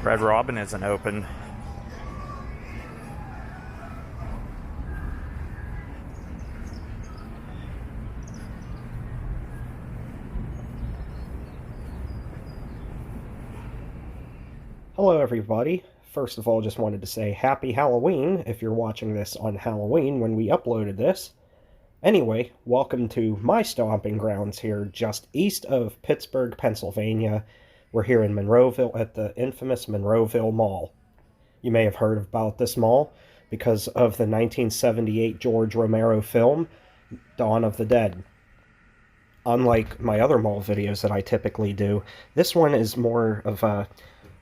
Red Robin isn't open. Hello, everybody. First of all, just wanted to say happy Halloween if you're watching this on Halloween when we uploaded this. Anyway, welcome to my stomping grounds here just east of Pittsburgh, Pennsylvania. We're here in Monroeville at the infamous Monroeville Mall. You may have heard about this mall because of the 1978 George Romero film, Dawn of the Dead. Unlike my other mall videos that I typically do, this one is more of a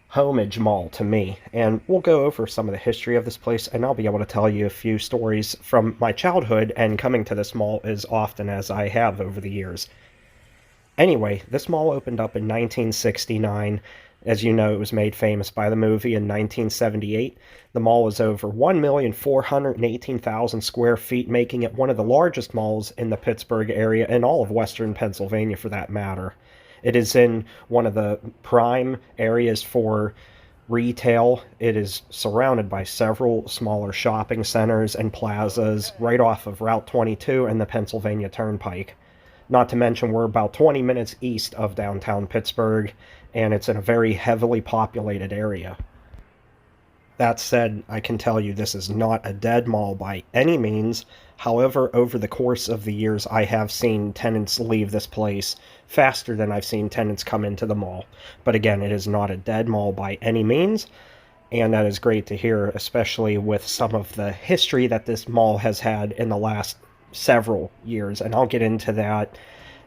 homage mall to me, and we'll go over some of the history of this place, and I'll be able to tell you a few stories from my childhood and coming to this mall as often as I have over the years. Anyway, this mall opened up in 1969. As you know, it was made famous by the movie in 1978. The mall was over 1,418,000 square feet, making it one of the largest malls in the Pittsburgh area and all of western Pennsylvania for that matter. It is in one of the prime areas for retail. It is surrounded by several smaller shopping centers and plazas right off of Route 22 and the Pennsylvania Turnpike. Not to mention, we're about 20 minutes east of downtown Pittsburgh, and it's in a very heavily populated area. That said, I can tell you this is not a dead mall by any means. However, over the course of the years, I have seen tenants leave this place faster than I've seen tenants come into the mall. But again, it is not a dead mall by any means, and that is great to hear, especially with some of the history that this mall has had in the last several years, and I'll get into that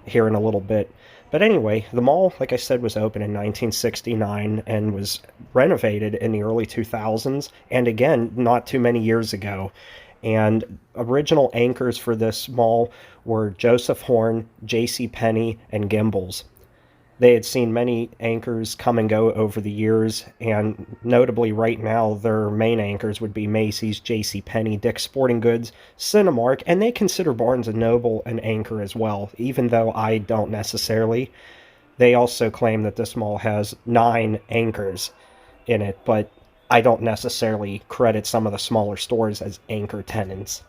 here in a little bit. But anyway, the mall, like I said, was open in 1969 and was renovated in the early 2000s, and again, not too many years ago. And original anchors for this mall were Joseph Horn, J.C. Penney, and Gimbels. They had seen many anchors come and go over the years, and notably right now, their main anchors would be Macy's, J.C. Penney, Dick's Sporting Goods, Cinemark, and they consider Barnes & Noble an anchor as well, even though I don't necessarily. They also claim that this mall has 9 anchors in it, but I don't necessarily credit some of the smaller stores as anchor tenants.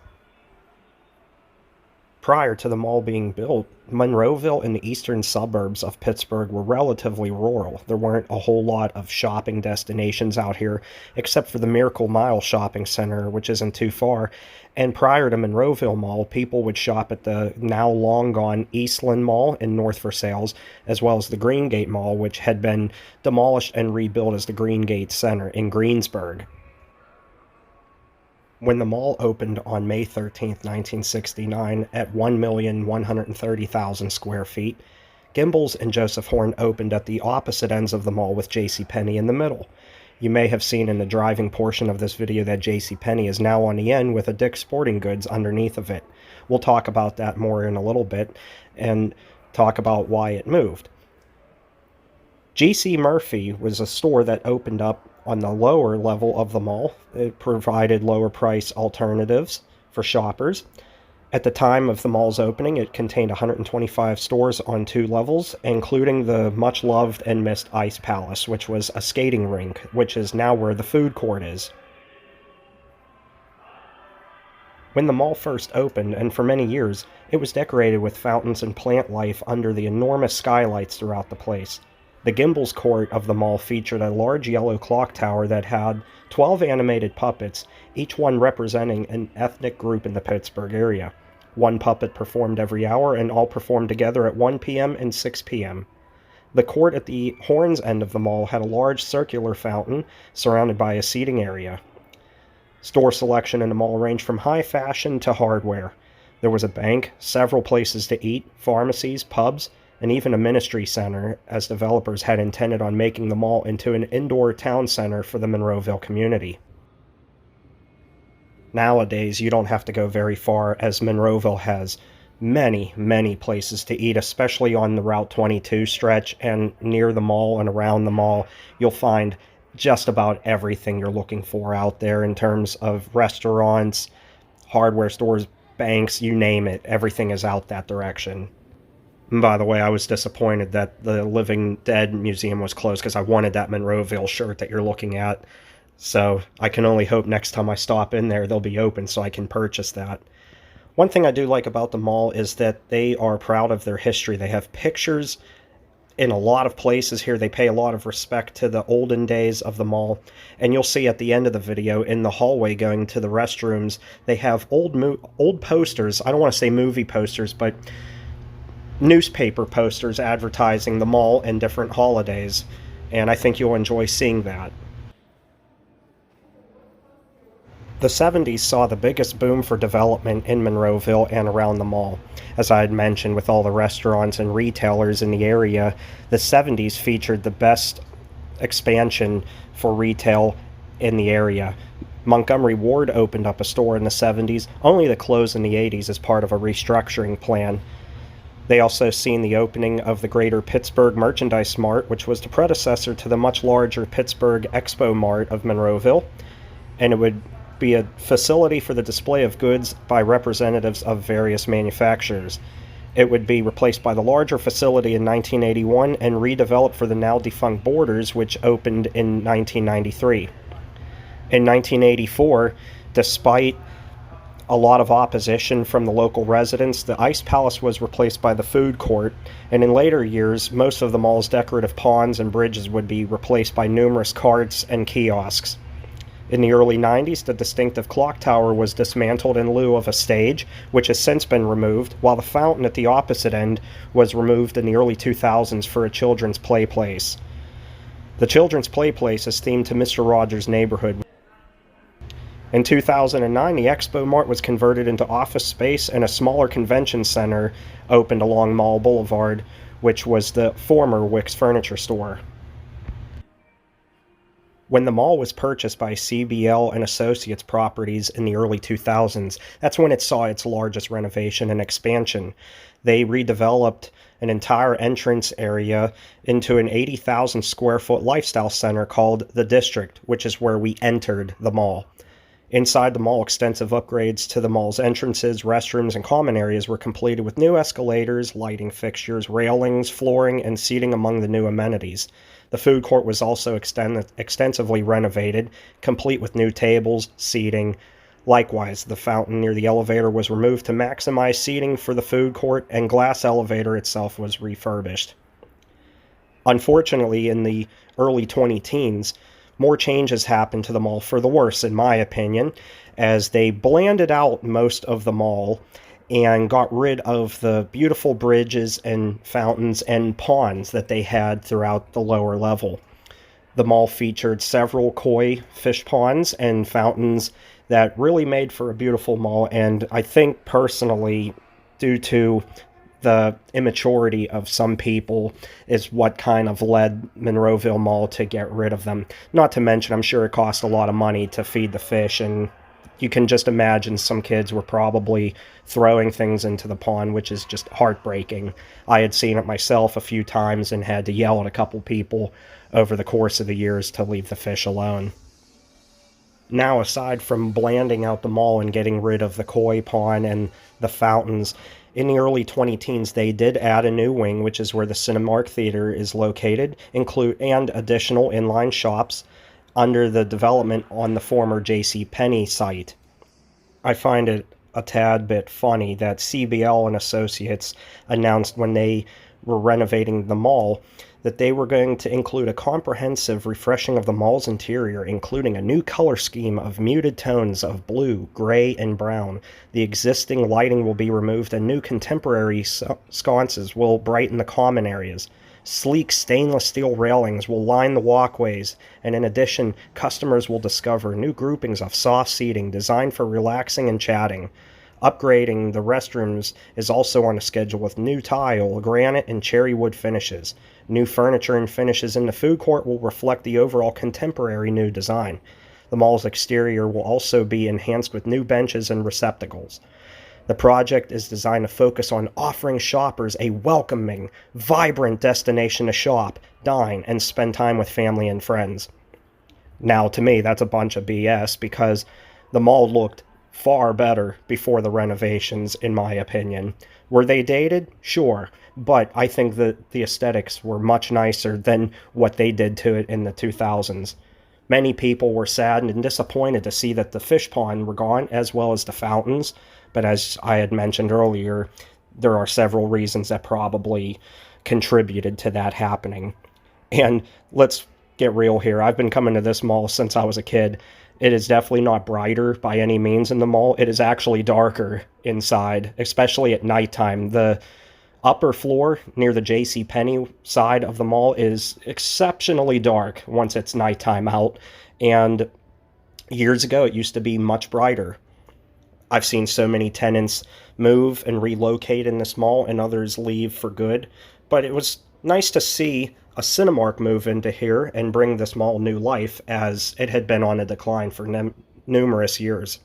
Prior to the mall being built, Monroeville and the eastern suburbs of Pittsburgh were relatively rural. There weren't a whole lot of shopping destinations out here, except for the Miracle Mile shopping center, which isn't too far. And prior to Monroeville Mall, people would shop at the now long gone Eastland Mall in North Versailles, as well as the Greengate Mall, which had been demolished and rebuilt as the Greengate Center in Greensburg. When the mall opened on May 13th, 1969 at 1,130,000 square feet, Gimbels and Joseph Horn opened at the opposite ends of the mall with J.C. Penney in the middle. You may have seen in the driving portion of this video that J.C. Penney is now on the end with a Dick's Sporting Goods underneath of it. We'll talk about that more in a little bit and talk about why it moved. G.C. Murphy was a store that opened up on the lower level of the mall. It provided lower price alternatives for shoppers. At the time of the mall's opening, it contained 125 stores on 2 levels, including the much loved and missed Ice Palace, which was a skating rink, which is now where the food court is. When the mall first opened, and for many years, it was decorated with fountains and plant life under the enormous skylights throughout the place. The Gimbels Court of the mall featured a large yellow clock tower that had 12 animated puppets, each one representing an ethnic group in the Pittsburgh area. One puppet performed every hour, and all performed together at 1 p.m. and 6 p.m. The court at the Horns end of the mall had a large circular fountain surrounded by a seating area. Store selection in the mall ranged from high fashion to hardware. There was a bank, several places to eat, pharmacies, pubs, and even a ministry center, as developers had intended on making the mall into an indoor town center for the Monroeville community. Nowadays, you don't have to go very far, as Monroeville has many, many places to eat, especially on the Route 22 stretch and near the mall and around the mall. You'll find just about everything you're looking for out there in terms of restaurants, hardware stores, banks, you name it. Everything is out that direction. And by the way, I was disappointed that the Living Dead Museum was closed because I wanted that Monroeville shirt that you're looking at. So I can only hope next time I stop in there they'll be open so I can purchase that. One thing I do like about the mall is that they are proud of their history. They have pictures in a lot of places here. They pay a lot of respect to the olden days of the mall. And you'll see at the end of the video in the hallway going to the restrooms, they have old posters. I don't want to say movie posters, but newspaper posters advertising the mall and different holidays. And I think you'll enjoy seeing that. The 70s saw the biggest boom for development in Monroeville and around the mall. As I had mentioned, with all the restaurants and retailers in the area, the 70s featured the best expansion for retail in the area. Montgomery Ward opened up a store in the 70s, only to close in the 80s as part of a restructuring plan. They also seen the opening of the Greater Pittsburgh Merchandise Mart, which was the predecessor to the much larger Pittsburgh Expo Mart of Monroeville, and it would be a facility for the display of goods by representatives of various manufacturers. It would be replaced by the larger facility in 1981 and redeveloped for the now defunct Borders, which opened in 1993. In 1984, despite a lot of opposition from the local residents, the Ice Palace was replaced by the food court, and in later years, most of the mall's decorative ponds and bridges would be replaced by numerous carts and kiosks. In the early 90s, the distinctive clock tower was dismantled in lieu of a stage, which has since been removed, while the fountain at the opposite end was removed in the early 2000s for a children's play place. The children's play place is themed to Mr. Rogers' Neighborhood. In 2009, the Expo Mart was converted into office space, and a smaller convention center opened along Mall Boulevard, which was the former Wick's Furniture Store. When the mall was purchased by CBL and Associates Properties in the early 2000s, that's when it saw its largest renovation and expansion. They redeveloped an entire entrance area into an 80,000 square foot lifestyle center called The District, which is where we entered the mall. Inside the mall, extensive upgrades to the mall's entrances, restrooms, and common areas were completed with new escalators, lighting fixtures, railings, flooring, and seating among the new amenities. The food court was also extensively renovated, complete with new tables, seating. Likewise, the fountain near the elevator was removed to maximize seating for the food court, and glass elevator itself was refurbished. Unfortunately, in the early 20-teens, more changes happened to the mall for the worse, in my opinion, as they blanded out most of the mall and got rid of the beautiful bridges and fountains and ponds that they had throughout the lower level. The mall featured several koi fish ponds and fountains that really made for a beautiful mall, and I think personally, due to the immaturity of some people, is what kind of led Monroeville Mall to get rid of them. Not to mention, I'm sure it cost a lot of money to feed the fish, and you can just imagine some kids were probably throwing things into the pond, which is just heartbreaking. I had seen it myself a few times and had to yell at a couple people over the course of the years to leave the fish alone. Now, aside from blanding out the mall and getting rid of the koi pond and the fountains, in the early 20-teens, they did add a new wing, which is where the Cinemark Theater is located, and additional inline shops under the development on the former JCPenney site. I find it a tad bit funny that CBL and Associates announced when they were renovating the mall that they were going to include a comprehensive refreshing of the mall's interior, including a new color scheme of muted tones of blue, gray, and brown. The existing lighting will be removed, and new contemporary sconces will brighten the common areas. Sleek stainless steel railings will line the walkways, and in addition, customers will discover new groupings of soft seating designed for relaxing and chatting. Upgrading the restrooms is also on a schedule with new tile, granite, and cherry wood finishes. New furniture and finishes in the food court will reflect the overall contemporary new design. The mall's exterior will also be enhanced with new benches and receptacles. The project is designed to focus on offering shoppers a welcoming, vibrant destination to shop, dine, and spend time with family and friends. Now, to me, that's a bunch of BS because the mall looked far better before the renovations, in my opinion. Were they dated? Sure. But I think that the aesthetics were much nicer than what they did to it in the 2000s. Many people were saddened and disappointed to see that the fish pond were gone, as well as the fountains. But as I had mentioned earlier, there are several reasons that probably contributed to that happening. And let's get real here. I've been coming to this mall since I was a kid. It is definitely not brighter by any means in the mall. It is actually darker inside, especially at nighttime. The upper floor near the J.C. Penney side of the mall is exceptionally dark once it's nighttime out. And years ago, it used to be much brighter. I've seen so many tenants move and relocate in this mall and others leave for good. But it was nice to see a Cinemark move into here and bring this mall new life, as it had been on a decline for numerous years.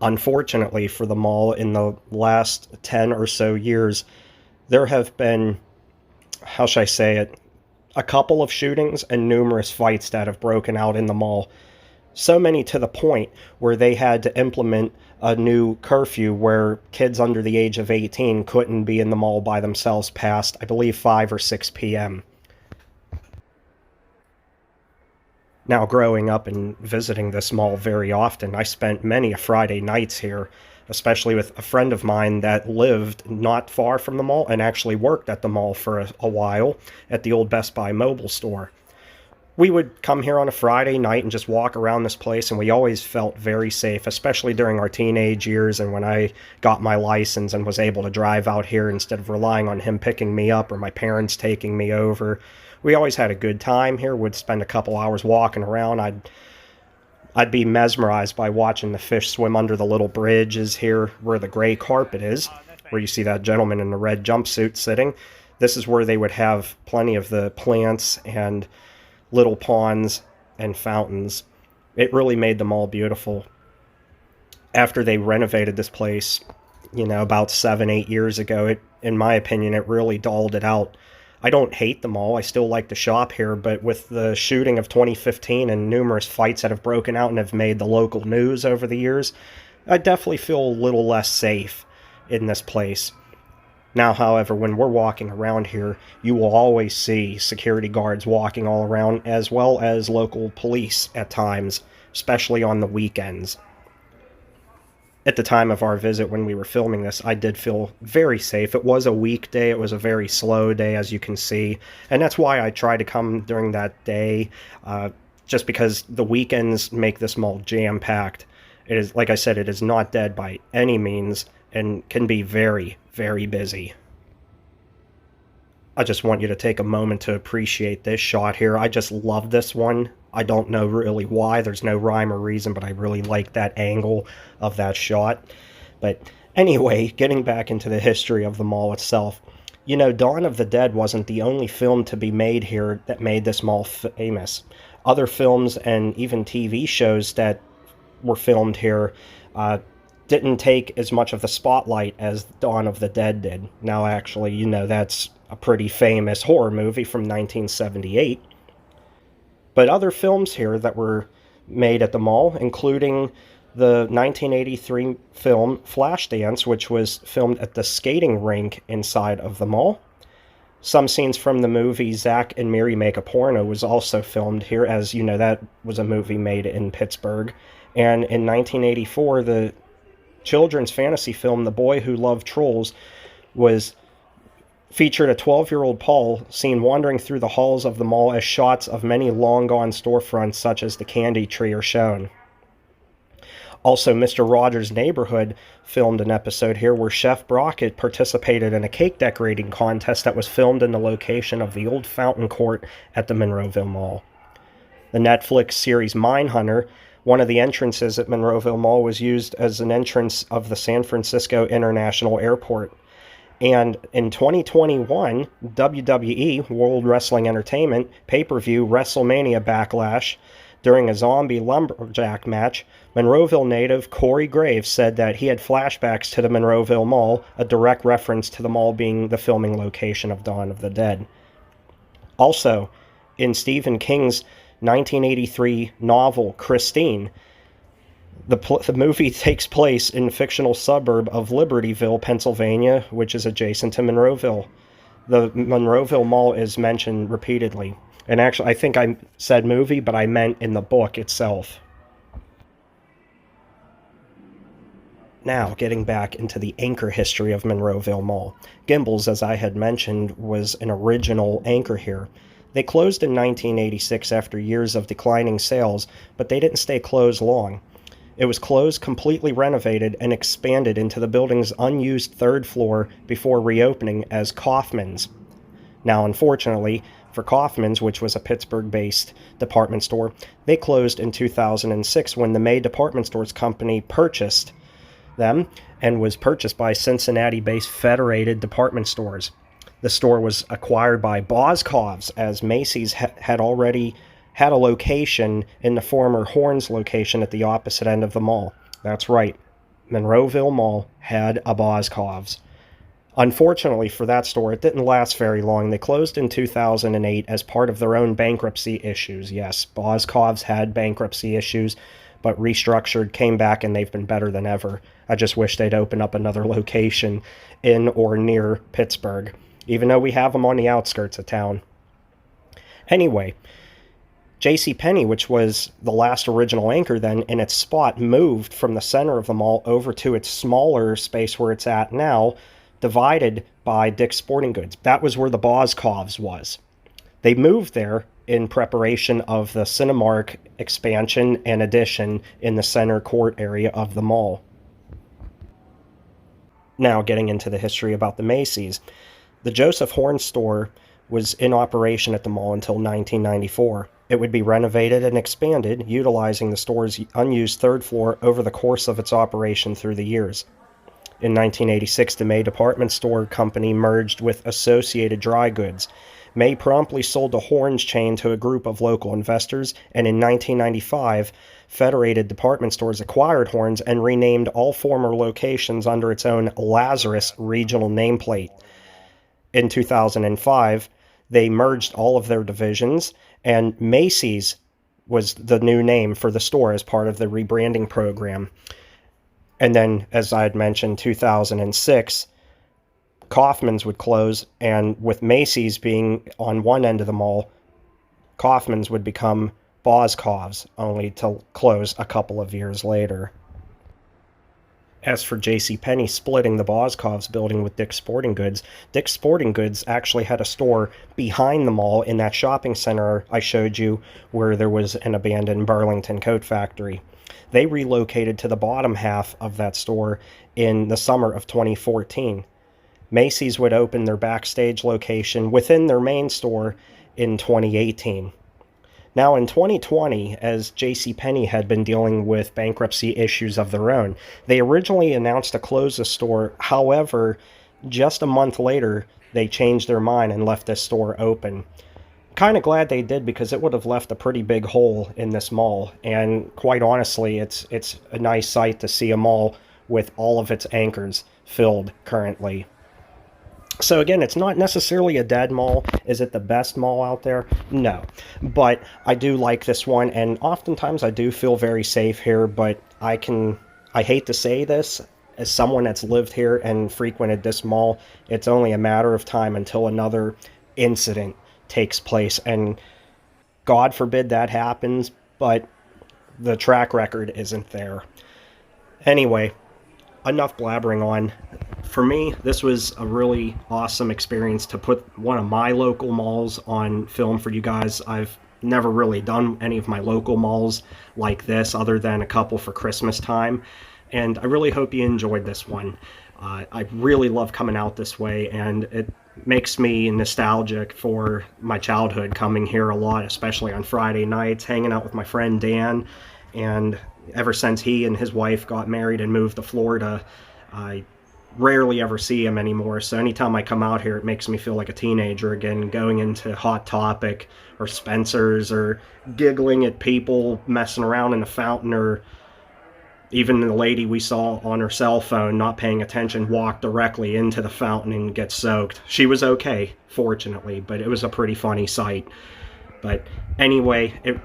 Unfortunately for the mall, in the last 10 or so years, there have been, how should I say it, a couple of shootings and numerous fights that have broken out in the mall. So many to the point where they had to implement a new curfew where kids under the age of 18 couldn't be in the mall by themselves past, I believe, 5 or 6 p.m. Now, growing up and visiting this mall very often, I spent many a Friday nights here, especially with a friend of mine that lived not far from the mall and actually worked at the mall for a while at the old Best Buy mobile store. We would come here on a Friday night and just walk around this place, and we always felt very safe, especially during our teenage years and when I got my license and was able to drive out here instead of relying on him picking me up or my parents taking me over. We always had a good time here. Would spend a couple hours walking around. I'd be mesmerized by watching the fish swim under the little bridges here where the gray carpet is, where you see that gentleman in the red jumpsuit sitting. This is where they would have plenty of the plants and little ponds and fountains. It really made the mall beautiful. After they renovated this place, about 7, 8 years ago, in my opinion, it really dulled it out. I don't hate the mall. I still like to shop here, but with the shooting of 2015 and numerous fights that have broken out and have made the local news over the years, I definitely feel a little less safe in this place. Now, however, when we're walking around here, you will always see security guards walking all around, as well as local police at times, especially on the weekends. At the time of our visit, when we were filming this, I did feel very safe. It was a weekday. It was a very slow day, as you can see. And that's why I try to come during that day, just because the weekends make this mall jam-packed. It is, like I said, it is not dead by any means and can be very, very busy. I just want you to take a moment to appreciate this shot here. I just love this one. I don't know really why. There's no rhyme or reason, but I really like that angle of that shot. But anyway, getting back into the history of the mall itself. Dawn of the Dead wasn't the only film to be made here that made this mall famous. Other films and even TV shows that were filmed here didn't take as much of the spotlight as Dawn of the Dead did. Now, actually, that's a pretty famous horror movie from 1978. But other films here that were made at the mall, including the 1983 film Flashdance, which was filmed at the skating rink inside of the mall. Some scenes from the movie Zack and Miri Make a Porno was also filmed here, as that was a movie made in Pittsburgh. And in 1984, the children's fantasy film The Boy Who Loved Trolls was featured a 12-year-old Paul seen wandering through the halls of the mall as shots of many long-gone storefronts such as the Candy Tree are shown. Also, Mr. Rogers' Neighborhood filmed an episode here where Chef Brockett participated in a cake decorating contest that was filmed in the location of the old fountain court at the Monroeville Mall. The Netflix series Mindhunter, one of the entrances at Monroeville Mall, was used as an entrance of the San Francisco International Airport. And in 2021, WWE, World Wrestling Entertainment, pay-per-view WrestleMania Backlash, during a zombie lumberjack match, Monroeville native Corey Graves said that he had flashbacks to the Monroeville Mall, a direct reference to the mall being the filming location of Dawn of the Dead. Also, in Stephen King's 1983 novel Christine, The movie takes place in the fictional suburb of Libertyville, Pennsylvania, which is adjacent to Monroeville. The Monroeville Mall is mentioned repeatedly. And actually, I think I said movie, but I meant in the book itself. Now, getting back into the anchor history of Monroeville Mall. Gimbel's, as I had mentioned, was an original anchor here. They closed in 1986 after years of declining sales, but they didn't stay closed long. It was closed, completely renovated, and expanded into the building's unused third floor before reopening as Kaufmann's. Now, unfortunately, for Kaufmann's, which was a Pittsburgh-based department store, they closed in 2006 when the May Department Stores Company purchased them and was purchased by Cincinnati-based Federated Department Stores. The store was acquired by Boscov's, as Macy's had already had a location in the former Horns location at the opposite end of the mall. That's right, Monroeville Mall had a Boscov's. Unfortunately for that store, it didn't last very long. They closed in 2008 as part of their own bankruptcy issues. Yes, Boscov's had bankruptcy issues, but restructured, came back, and they've been better than ever. I just wish they'd open up another location in or near Pittsburgh, even though we have them on the outskirts of town. Anyway, JCPenney, which was the last original anchor then in its spot, moved from the center of the mall over to its smaller space where it's at now, divided by Dick's Sporting Goods. That was where the Boscov's was. They moved there in preparation of the Cinemark expansion and addition in the center court area of the mall. Now, getting into the history about the Macy's. The Joseph Horn store was in operation at the mall until 1994. It would be renovated and expanded, utilizing the store's unused third floor over the course of its operation through the years. In 1986, the May Department Store Company merged with Associated Dry Goods. May promptly sold the Horns chain to a group of local investors, and in 1995, Federated Department Stores acquired Horns and renamed all former locations under its own Lazarus regional nameplate. In 2005, they merged all of their divisions, and Macy's was the new name for the store as part of the rebranding program. And then, as I had mentioned, 2006, Kaufmann's would close, and with Macy's being on one end of the mall, Kaufmann's would become Boscov's, only to close a couple of years later. As for JCPenney splitting the Boscov's building with Dick's Sporting Goods actually had a store behind the mall in that shopping center I showed you where there was an abandoned Burlington coat factory. They relocated to the bottom half of that store in the summer of 2014. Macy's would open their backstage location within their main store in 2018. Now in 2020, as JCPenney had been dealing with bankruptcy issues of their own, they originally announced to close the store. However, just a month later, they changed their mind and left this store open. Kind of glad they did, because it would have left a pretty big hole in this mall, and quite honestly, it's a nice sight to see a mall with all of its anchors filled currently. So again, it's not necessarily a dead mall. Is it the best mall out there? No. But I do like this one, and oftentimes I do feel very safe here, but I hate to say this, as someone that's lived here and frequented this mall, it's only a matter of time until another incident takes place, and God forbid that happens, but the track record isn't there. Anyway, enough blabbering on. For me, this was a really awesome experience to put one of my local malls on film for you guys. I've never really done any of my local malls like this other than a couple for Christmas time, and I really hope you enjoyed this one. I really love coming out this way, and it makes me nostalgic for my childhood, coming here a lot, especially on Friday nights, hanging out with my friend Dan. And ever since he and his wife got married and moved to Florida, I rarely ever see him anymore. So anytime I come out here, it makes me feel like a teenager again, going into Hot Topic or Spencer's, or giggling at people messing around in the fountain, or even the lady we saw on her cell phone not paying attention walk directly into the fountain and get soaked. She was okay, fortunately, but it was a pretty funny sight. But anyway, it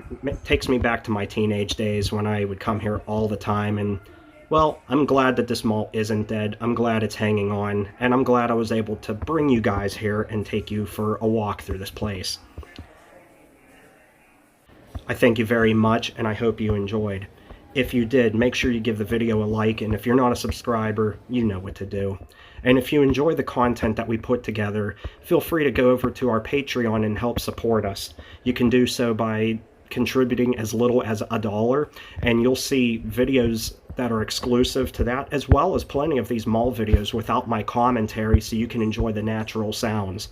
takes me back to my teenage days when I would come here all the time. And well, I'm glad that this mall isn't dead. I'm glad it's hanging on, and I'm glad I was able to bring you guys here and take you for a walk through this place. I thank you very much, and I hope you enjoyed. If you did, make sure you give the video a like, and if you're not a subscriber, you know what to do. And if you enjoy the content that we put together, feel free to go over to our Patreon and help support us. You can do so by contributing as little as $1, and you'll see videos that are exclusive to that, as well as plenty of these mall videos without my commentary, so you can enjoy the natural sounds.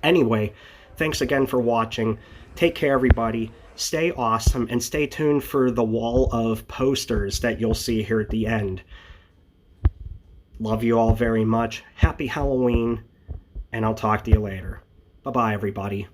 Anyway, thanks again for watching. Take care, everybody. Stay awesome, and stay tuned for the wall of posters that you'll see here at the end. Love you all very much. Happy Halloween, and I'll talk to you later. Bye-bye, everybody.